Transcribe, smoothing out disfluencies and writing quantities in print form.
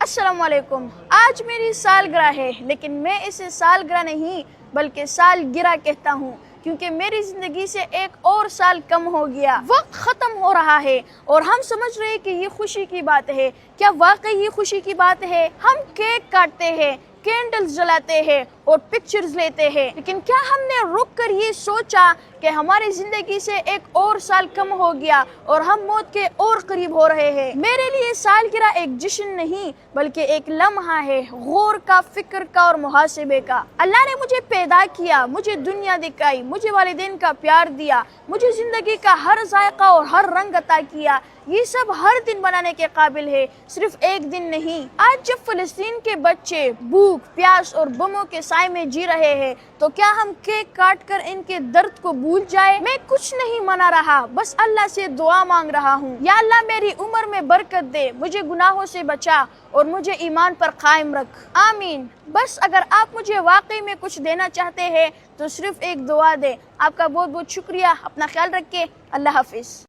السلام علیکم۔ آج میری سالگرہ ہے، لیکن میں اسے سالگرہ نہیں بلکہ سالگرہ کہتا ہوں، کیونکہ میری زندگی سے ایک اور سال کم ہو گیا، وقت ختم ہو رہا ہے اور ہم سمجھ رہے کہ یہ خوشی کی بات ہے۔ کیا واقعی یہ خوشی کی بات ہے؟ ہم کیک کاٹتے ہیں، کینڈلز جلاتے ہیں اور پکچرز لیتے ہیں، لیکن کیا ہم نے رک کر یہ سوچا کہ ہماری زندگی سے ایک اور سال کم ہو گیا اور ہم موت کے اور قریب ہو رہے ہیں؟ میرے لیے سالگرہ ایک جشن نہیں بلکہ ایک لمحہ ہے، غور کا، فکر کا اور محاسبے کا۔ اللہ نے مجھے پیدا کیا، مجھے دنیا دکھائی، مجھے والدین کا پیار دیا، مجھے زندگی کا ہر ذائقہ اور ہر رنگ عطا کیا۔ یہ سب ہر دن بنانے کے قابل ہے، صرف ایک دن نہیں۔ آج جب فلسطین کے بچے بھوک، پیاس اور بموں کے سائے میں جی رہے ہیں، تو کیا ہم کیک کاٹ کر ان کے درد کو بھول جائے؟ میں کچھ نہیں منا رہا، بس اللہ سے دعا مانگ رہا ہوں، یا اللہ میری عمر میں برکت دے، مجھے گناہوں سے بچا اور مجھے ایمان پر قائم رکھ، آمین۔ بس اگر آپ مجھے واقعی میں کچھ دینا چاہتے ہیں تو صرف ایک دعا دیں۔ آپ کا بہت بہت شکریہ، اپنا خیال رکھیں، اللہ حافظ۔